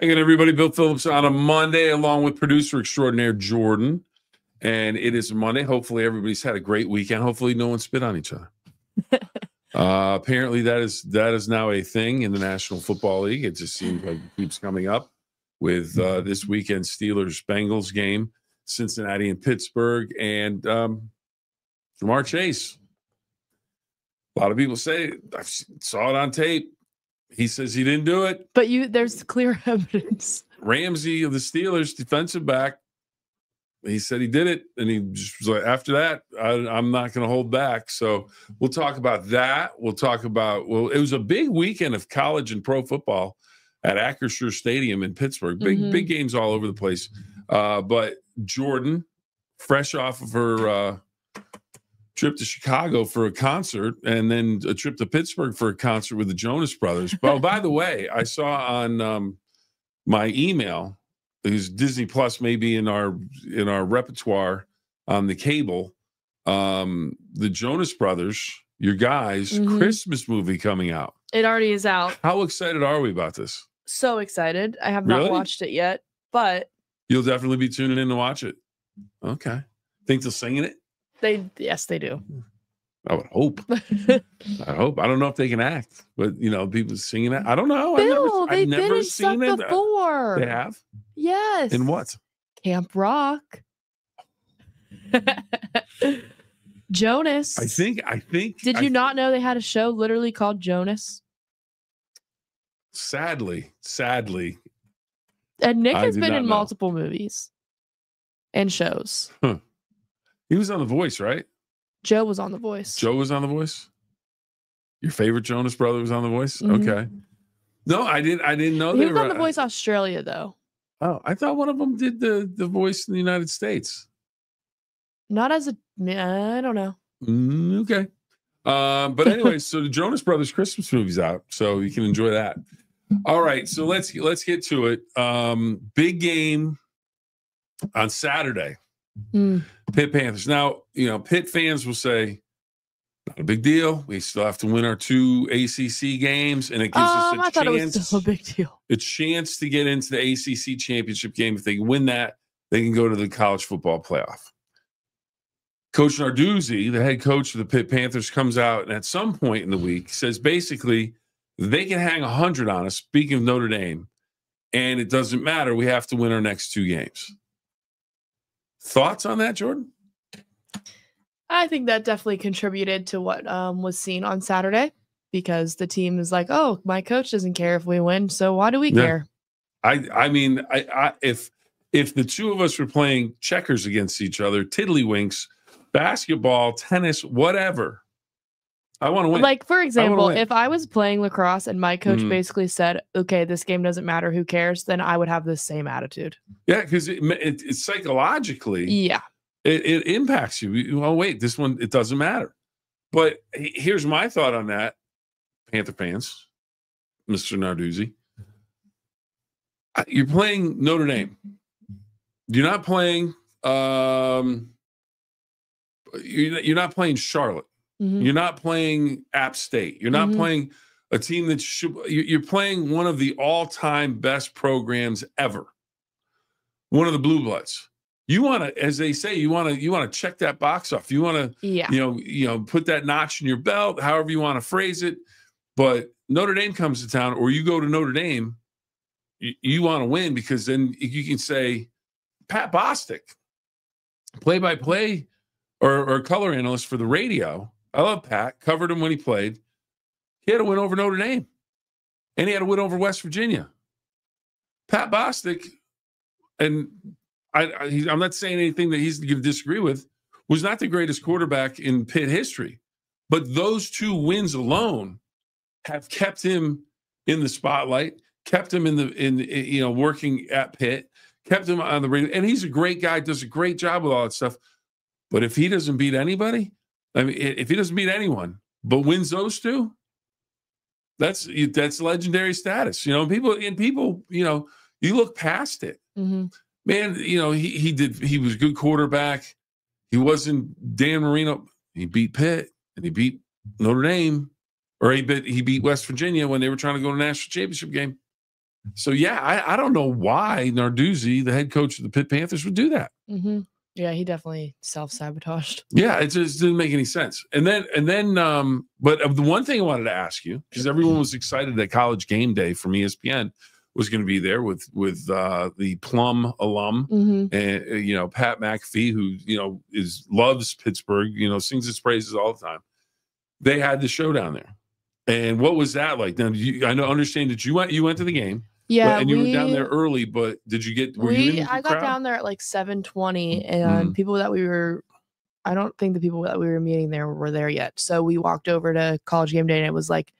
Again, everybody, Bill Phillips on a Monday, along with producer extraordinaire Jordan. And it is Monday. Hopefully, everybody's had a great weekend. Hopefully, no one spit on each other. Apparently, that is now a thing in the National Football League. It just seems like it keeps coming up with this weekend Steelers-Bengals game, Cincinnati and Pittsburgh, and Jamar Chase. A lot of people say, I saw it on tape. He says he didn't do it. But there's clear evidence. Ramsey of the Steelers, defensive back, he said he did it. And he just was like, after that, I'm not going to hold back. So we'll talk about that. We'll talk about, it was a big weekend of college and pro football at Acrisure Stadium in Pittsburgh. Big games all over the place. But Jordan, fresh off of her trip to Chicago for a concert and then a trip to Pittsburgh for a concert with the Jonas Brothers. Well, by the way, I saw on my email, because Disney Plus may be in our repertoire on the cable, the Jonas Brothers, your guys, Christmas movie coming out. It already is out. How excited are we about this? So excited. I have not watched it yet, but you'll definitely be tuning in to watch it. Okay. Think they'll sing in it? Yes, they do. I would hope. I hope. I don't know if they can act, but people singing it. I don't know. Bill, I've never seen it before. They have? Yes. In what? Camp Rock. Jonas. I think. Did you not know they had a show literally called Jonas? Sadly. And Nick has been in multiple movies and shows. Huh. He was on The Voice, right? Joe was on The Voice. Joe was on The Voice? Your favorite Jonas brother was on The Voice? Okay. No, I didn't know he was on The Voice Australia, though. Oh, I thought one of them did the voice in the United States. Not as a... I don't know. Okay. But anyway, so the Jonas Brothers Christmas movie's out, so you can enjoy that. All right, so let's get to it. Big game on Saturday. Pitt Panthers. Now, Pitt fans will say, not a big deal. We still have to win our 2 ACC games, and it gives us I thought it was still a big deal. A chance to get into the ACC championship game. If they win that, they can go to the college football playoff. Coach Narduzzi, the head coach of the Pitt Panthers, comes out and at some point in the week says basically they can hang 100 on us, speaking of Notre Dame, and it doesn't matter. We have to win our next 2 games. Thoughts on that, Jordan? I think that definitely contributed to what was seen on Saturday, because the team is like, oh, my coach doesn't care if we win, so why do we care? I mean, if the two of us were playing checkers against each other, tiddlywinks, basketball, tennis, whatever, I want to win. Like, for example, if I was playing lacrosse and my coach basically said, okay, this game doesn't matter, who cares, then I would have the same attitude. Yeah, because it's psychologically, it impacts you. Well, wait, this one, it doesn't matter. But here's my thought on that, Panther fans, Mr. Narduzzi. You're playing Notre Dame. You're not playing you're not playing Charlotte. You're not playing App State. You're not playing a team that you're playing one of the all-time best programs ever. One of the Blue Bloods. You want to, as they say, you want to check that box off. You want to, put that notch in your belt, however you want to phrase it. But Notre Dame comes to town, or you go to Notre Dame, you want to win, because then you can say, Pat Bostic, play-by-play or color analyst for the radio. I love Pat. Covered him when he played. He had to win over Notre Dame. And he had to win over West Virginia. Pat Bostic, and I'm not saying anything that he's going to disagree with, was not the greatest quarterback in Pitt history. But those 2 wins alone have kept him in the spotlight, kept him in working at Pitt, kept him on the radio. And he's a great guy, does a great job with all that stuff. But if he doesn't beat anybody, I mean, if he doesn't beat anyone, but wins those 2, that's legendary status. People, you look past it. Man, he was a good quarterback. He wasn't Dan Marino. He beat Pitt and he beat Notre Dame, or he beat West Virginia when they were trying to go to the national championship game. So yeah, I don't know why Narduzzi, the head coach of the Pitt Panthers, would do that. Mm-hmm. Yeah, he definitely self-sabotaged. Yeah, it just didn't make any sense. And then, but of the one thing I wanted to ask you, because everyone was excited that College Game Day from ESPN was going to be there with the Plum alum and Pat McAfee, who loves Pittsburgh, sings its praises all the time. They had the show down there, and what was that like? Now, understand that you went to the game. Yeah, and you were down there early, but did you get? I got down there at like 7:20, and people that I don't think the people that we were meeting there were there yet. So we walked over to College Game Day, and it was like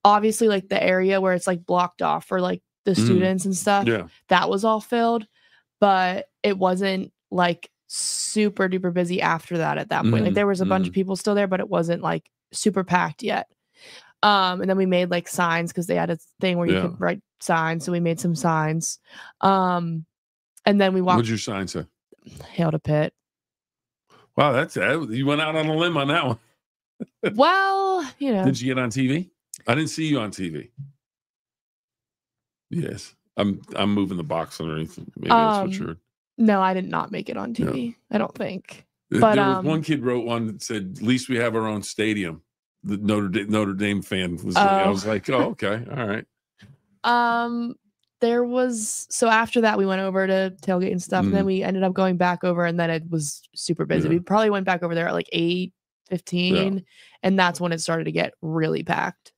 obviously like the area where it's like blocked off for like the students and stuff. Yeah, that was all filled, but it wasn't like super duper busy after that. At that point, like there was a bunch of people still there, but it wasn't like super packed yet. And then we made like signs because they had a thing where you could write signs. So we made some signs. And then we walked. What'd your sign say? Hail to Pitt. Wow, you went out on a limb on that one. Well, Did you get on TV? I didn't see you on TV. Yes. I'm moving the box underneath. Maybe that's what you're. No, I did not make it on TV. No. I don't think. But there was one kid wrote one that said, "At least we have our own stadium." The Notre Dame fan was. I was like, "Oh, okay, all right." There was after that we went over to tailgate and stuff, and then we ended up going back over, and then it was super busy. We probably went back over there at like 8:15, and that's when it started to get really packed.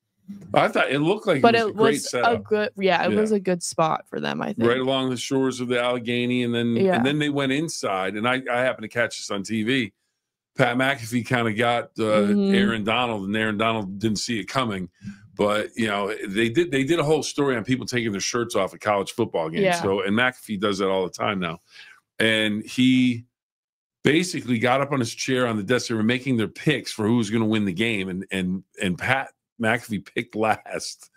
I thought it looked like it was a good setup. It was a good spot for them, I think. Right along the shores of the Allegheny, and then they went inside, and I happened to catch this on TV. Pat McAfee kind of got Aaron Donald, and Aaron Donald didn't see it coming. But they did a whole story on people taking their shirts off at college football games. Yeah. So, and McAfee does that all the time now. And he basically got up on his chair on the desk. They were making their picks for who was going to win the game, and Pat McAfee picked last.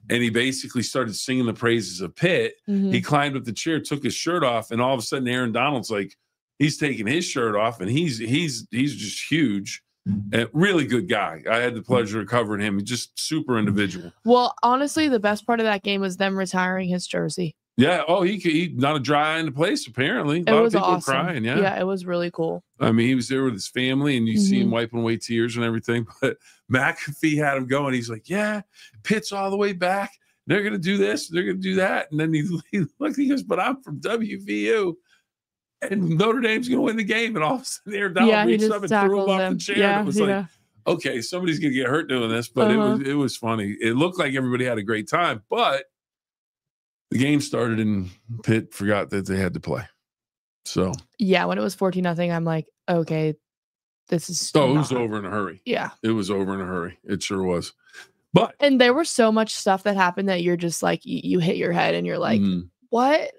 And he basically started singing the praises of Pitt. He climbed up the chair, took his shirt off, and all of a sudden Aaron Donald's like, he's taking his shirt off, and he's just huge. And really good guy. I had the pleasure of covering him. He's just super individual. Well, honestly, the best part of that game was them retiring his jersey. Yeah. Oh, he not a dry eye in the place, apparently. A lot of people were crying. Yeah. Yeah, it was really cool. I mean, he was there with his family, and you see him wiping away tears and everything. But McAfee had him going. He's like, yeah, Pitt's all the way back. They're going to do this. They're going to do that. And then he looked, he goes, but I'm from WVU. And Notre Dame's going to win the game. And all of a sudden, Aaron Donald reached up and threw him off the chair. Yeah, and it was like, okay, somebody's going to get hurt doing this. But it was funny. It looked like everybody had a great time. But the game started, and Pitt forgot that they had to play. So yeah, when it was 14-0, I'm like, okay, this is. It was over in a hurry. Yeah, it was over in a hurry. It sure was. And there was so much stuff that happened that you're just like, you hit your head, and you're like, what?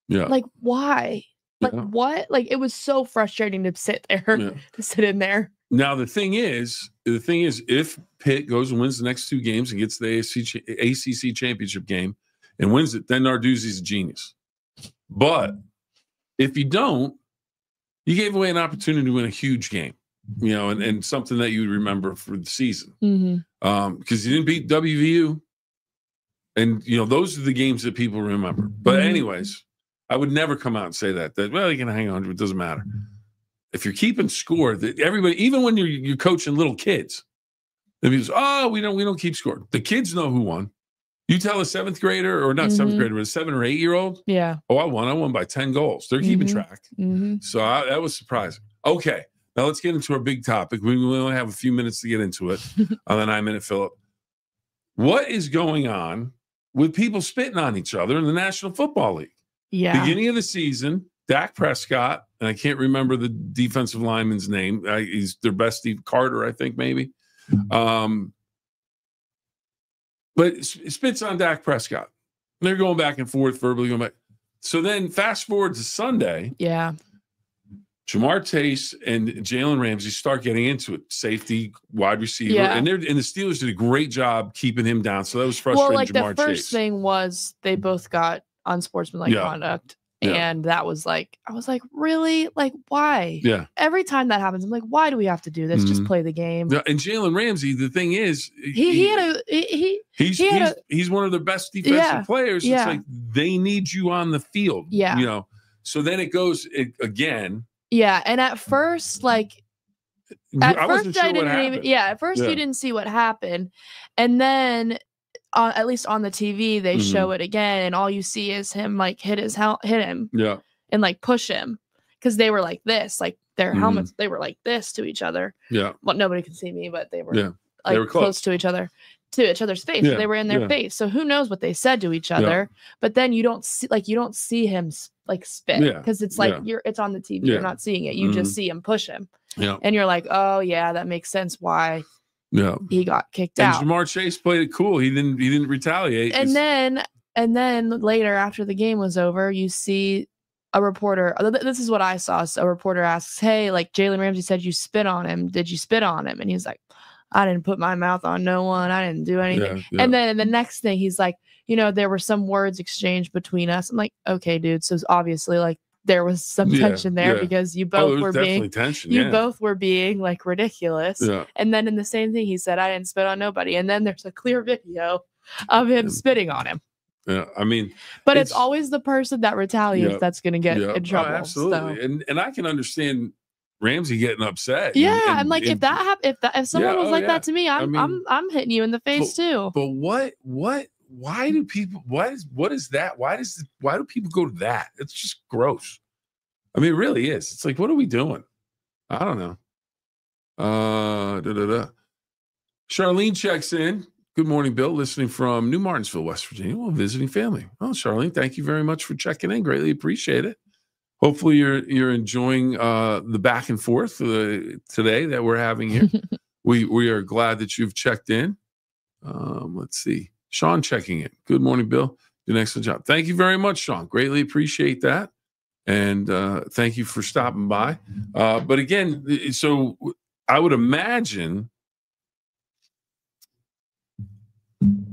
Yeah, like why? Like what? Like it was so frustrating to sit there, to sit in there. Now the thing is, if Pitt goes and wins the next two games and gets the ACC championship game and wins it, then Narduzzi's a genius. But if you don't, you gave away an opportunity to win a huge game, and something that you would remember for the season. Because you didn't beat WVU, and those are the games that people remember. But anyways. I would never come out and say that well, you can hang on to it. It doesn't matter. If you're keeping score, that everybody, even when you're coaching little kids, the people say, oh, we don't keep score. The kids know who won. You tell a seventh grader, or not seventh grader, but a 7 or 8 year old. Yeah. Oh, I won by 10 goals. They're keeping track. So that was surprising. Okay. Now let's get into our big topic. We only have a few minutes to get into it on the 9-minute Phill-Up. What is going on with people spitting on each other in the National Football League? Yeah. Beginning of the season, Dak Prescott, and I can't remember the defensive lineman's name. He's their best, Steve Carter, I think, maybe. But spits on Dak Prescott. They're going back and forth, verbally going back. So then fast forward to Sunday. Yeah. Jamar Chase and Jalen Ramsey start getting into it. Safety, wide receiver. Yeah. And the Steelers did a great job keeping him down. So that was frustrating. Well, like Jamar the first thing was they both got unsportsmanlike conduct. And that was like, I was like, really? Like, why? Yeah. Every time that happens, I'm like, why do we have to do this? Just play the game. Yeah, and Jalen Ramsey, the thing is, he's one of the best defensive players. It's like they need you on the field. Yeah. You know, so then it goes again. Yeah. And at first, like, at first you didn't see what happened. And then at least on the TV, they show it again, and all you see is him like hit him. Yeah. And like push him. Because they were like this, like their helmets, they were like this to each other. Yeah. Well, nobody could see me, but they were like they were close to each other's face. Yeah. They were in their face. So who knows what they said to each other? But then you don't see him like spit, because it's like it's on the TV. You're not seeing it. You just see him push him. Yeah. And you're like, oh yeah, that makes sense why he got kicked out. And Jamar Chase played it cool. He didn't retaliate. And then later, after the game was over, you see a reporter. This is what I saw. So a reporter asks, "Hey, like Jalen Ramsey said you spit on him. Did you spit on him?" And he's like, "I didn't put my mouth on no one. I didn't do anything." And then the next thing, he's like, there were some words exchanged between us. I'm like, okay, dude. So obviously, like, there was some tension there because you both were being both were being like ridiculous. Yeah. And then in the same thing, he said, "I didn't spit on nobody." And then there's a clear video of him spitting on him. Yeah, I mean, but it's always the person that retaliates that's going to get in trouble. Oh, absolutely, so. And I can understand Ramsey getting upset. Yeah, I'm like, if that happened, if someone was like that to me, I'm hitting you in the face too. But why do people? What is that? Why do people go to that? It's just gross. I mean, it really is. It's like, what are we doing? I don't know. Charlene checks in. Good morning, Bill. Listening from New Martinsville, West Virginia. Well, visiting family. Oh, Charlene, thank you very much for checking in. Greatly appreciate it. Hopefully, you're enjoying the back and forth today that we're having here. we are glad that you've checked in. Let's see. Sean checking in. Good morning, Bill. Did an excellent job. Thank you very much, Sean. Greatly appreciate that. And thank you for stopping by. But again, so I would imagine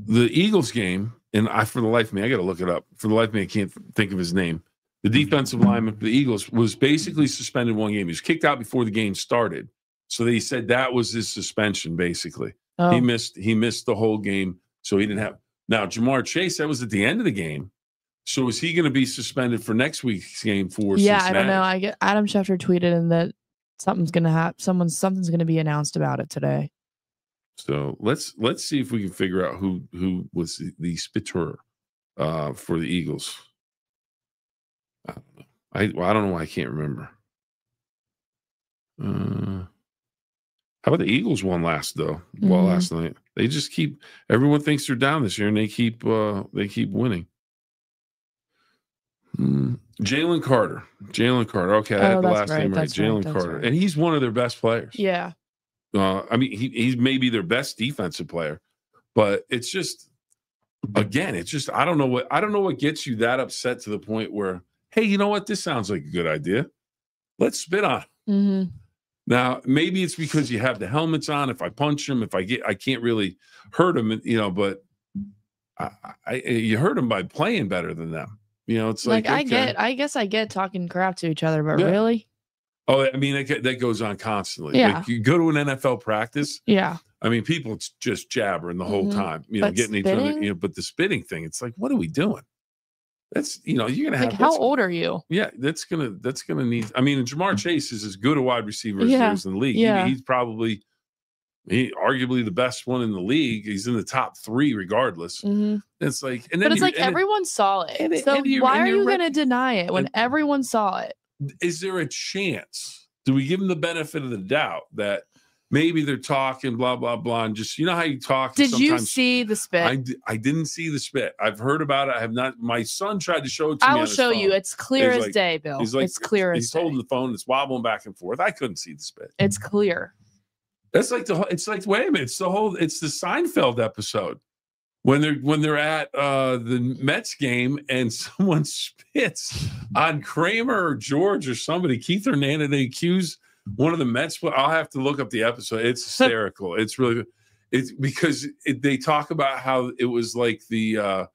the Eagles game, and for the life of me, I got to look it up. For the life of me, I can't think of his name. The defensive lineman for the Eagles was basically suspended one game. He was kicked out before the game started. So they said that was his suspension, basically. Oh. He missed the whole game, so he didn't have. Now, Jamar Chase, that was at the end of the game. So is he going to be suspended for next week's game for Cincinnati? I don't know. Adam Schefter tweeted in that something's going to happen. Something's going to be announced about it today. So let's see if we can figure out who was the spitter for the Eagles. I don't know. I don't know why I can't remember. How about the Eagles won last night? They just everyone thinks they're down this year, and they keep winning. Jalen Carter. Okay, I had the last name right. Jalen Carter, and he's one of their best players. Yeah. I mean, he's maybe their best defensive player, but it's just, again, I don't know what gets you that upset to the point where, hey, you know what? This sounds like a good idea. Let's spit on him. Mm-hmm. Now, maybe it's because you have the helmets on. If I punch him, I can't really hurt him, but you hurt him by playing better than them. It's like okay. I guess I get talking crap to each other, but really? Oh, I mean, that goes on constantly. Yeah. Like you go to an NFL practice. Yeah. I mean, people just jabbering the whole time, but getting spitting? Each other, but the spitting thing, it's like, what are we doing? That's, you're going to have. How old are you? Yeah. That's going to need, I mean, Jamar Chase is as good a wide receiver as there is in the league. Yeah. He's probably, arguably the best one in the league. He's in the top 3 regardless. Mm-hmm. It's like, but it's like everyone saw it. So why are you going to deny it when everyone saw it? Is there a chance? Do we give them the benefit of the doubt that maybe they're talking blah, blah, blah, and just, how you talk? Did you see the spit? I didn't see the spit. I've heard about it. I have not. My son tried to show it to me. I will show you. It's clear as day, Bill. It's clear as day. He's holding the phone. It's wobbling back and forth. I couldn't see the spit. It's clear. That's like wait a minute. It's the Seinfeld episode. When they're at the Mets game and someone spits on Kramer or George or somebody, Keith Hernandez, they accuse one of the Mets. I'll have to look up the episode. It's hysterical. It's really, it's because they talk about how it was like the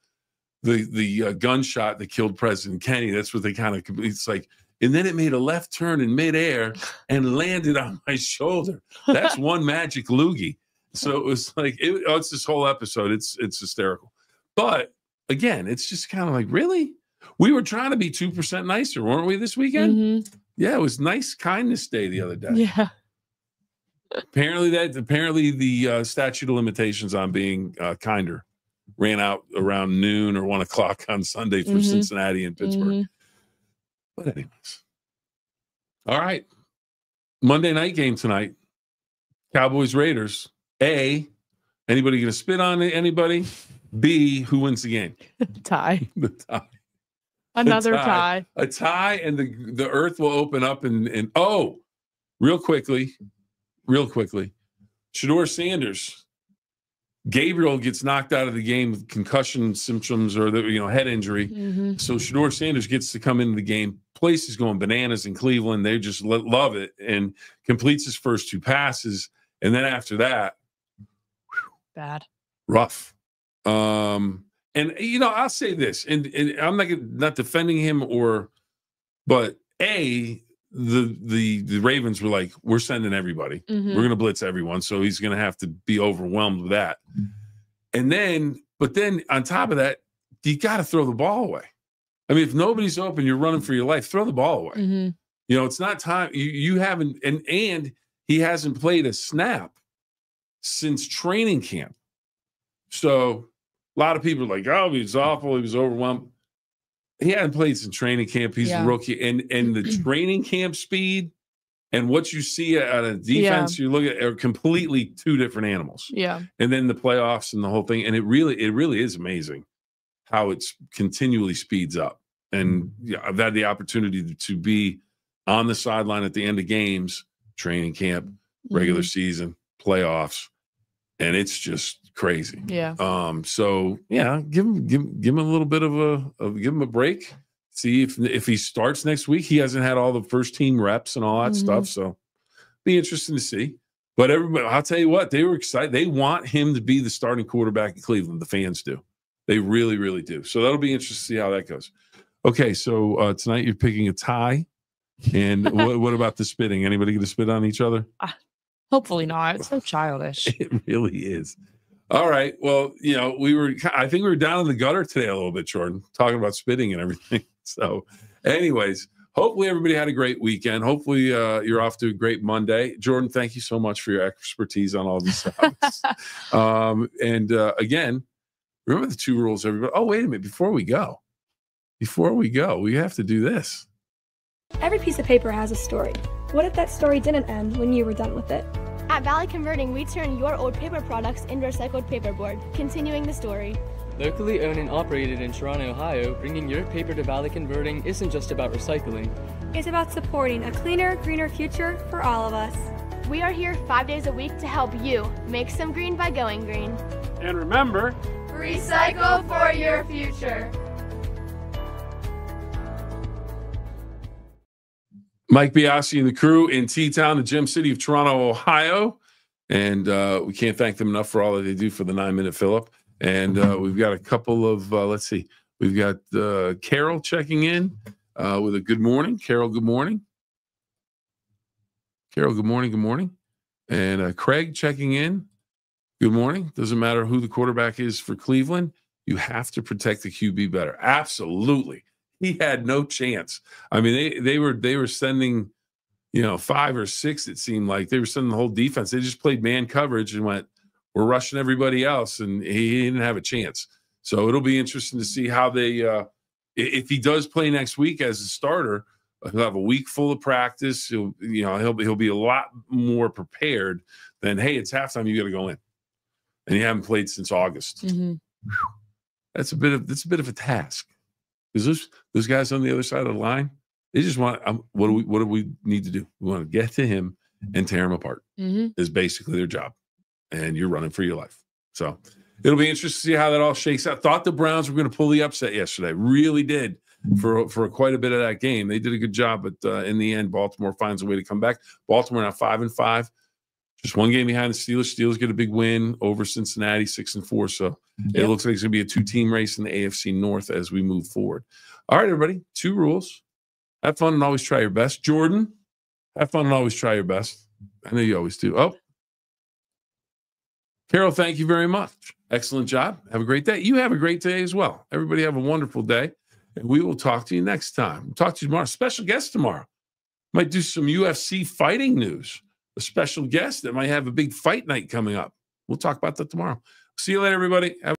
the gunshot that killed President Kennedy. That's what they kind of. It's like, and then it made a left turn in midair and landed on my shoulder. That's one magic loogie. So it was like, it's this whole episode. It's hysterical. But again, it's just kind of like, really? We were trying to be 2% nicer, weren't we, this weekend? Mm-hmm. Yeah, it was nice kindness day the other day. Yeah. Apparently the statute of limitations on being kinder ran out around noon or 1 o'clock on Sunday for Cincinnati and Pittsburgh. But anyways. All right. Monday night game tonight. Cowboys Raiders. A, anybody going to spit on anybody? B, who wins the game? Tie. The tie. Another tie. A tie, and the earth will open up and oh, real quickly. Shedeur Sanders. Gabriel gets knocked out of the game with concussion symptoms or head injury. So Shedeur Sanders gets to come into the game. Place is going bananas in Cleveland. They just love it, and completes his first 2 passes. And then after that, bad, rough. And I'll say this, and I'm not defending him but the Ravens were like, we're sending everybody. We're going to blitz everyone, so he's going to have to be overwhelmed with that. But then on top of that, you got to throw the ball away. I mean, if nobody's open, you're running for your life. Throw the ball away. It's not time. You haven't, and he hasn't played a snap since training camp. So a lot of people are like, oh, he was awful. He was overwhelmed. He hadn't played since training camp. He's a rookie. And the training camp speed and what you see out of defense, you look at, are completely 2 different animals. Yeah. And then the playoffs and the whole thing. And it really is amazing how it's continually speeds up. And I've had the opportunity to be on the sideline at the end of games, training camp, regular season, playoffs, and it's just crazy. Yeah. So yeah, give him a little bit of give him a break. See if he starts next week. He hasn't had all the first team reps and all that stuff. So be interesting to see. But everybody, I'll tell you what, they were excited. They want him to be the starting quarterback in Cleveland. The fans do. They really, really do. So that'll be interesting to see how that goes. Okay, so tonight you're picking a tie. And what about the spitting? Anybody going to spit on each other? Hopefully not. It's so childish. It really is. All right. Well, I think we were down in the gutter today a little bit, Jordan, talking about spitting and everything. So anyways, hopefully everybody had a great weekend. Hopefully you're off to a great Monday. Jordan, thank you so much for your expertise on all these topics. Again, remember the 2 rules, everybody. Oh, wait a minute. Before we go, we have to do this. Every piece of paper has a story. What if that story didn't end when you were done with it? At Valley Converting, we turn your old paper products into recycled paperboard, continuing the story. Locally owned and operated in Toronto, Ohio, bringing your paper to Valley Converting isn't just about recycling. It's about supporting a cleaner, greener future for all of us. We are here 5 days a week to help you make some green by going green. And remember, recycle for your future. Mike Biasi and the crew in T-Town, the Gem City of Toronto, Ohio. And we can't thank them enough for all that they do for the 9-Minute Phill-Up. And we've got a couple of, let's see, we've got Carol checking in with a good morning. Carol, good morning. Carol, good morning, good morning. And Craig checking in. Good morning. Doesn't matter who the quarterback is for Cleveland. You have to protect the QB better. Absolutely. He had no chance. I mean, they were sending, 5 or 6, it seemed like. They were sending the whole defense. They just played man coverage and went, we're rushing everybody else, and he didn't have a chance. So it'll be interesting to see how they if he does play next week as a starter, he'll have a week full of practice. He'll be a lot more prepared than, hey, it's halftime, you got to go in. And you haven't played since August. That's a bit of a task. Because those guys on the other side of the line, they just want, what do we need to do? We want to get to him and tear him apart. Is basically their job. And you're running for your life. So it'll be interesting to see how that all shakes out. Thought the Browns were going to pull the upset yesterday. Really did for quite a bit of that game. They did a good job, but in the end, Baltimore finds a way to come back. Baltimore now 5-5. Just one game behind the Steelers. Steelers get a big win over Cincinnati, 6-4. So it looks like it's going to be a 2-team race in the AFC North as we move forward. All right, everybody. 2 rules. Have fun and always try your best. Jordan, have fun and always try your best. I know you always do. Oh, Carol, thank you very much. Excellent job. Have a great day. You have a great day as well. Everybody have a wonderful day. And we will talk to you next time. We'll talk to you tomorrow. Special guest tomorrow. Might do some UFC fighting news. A special guest that might have a big fight night coming up. We'll talk about that tomorrow. See you later, everybody.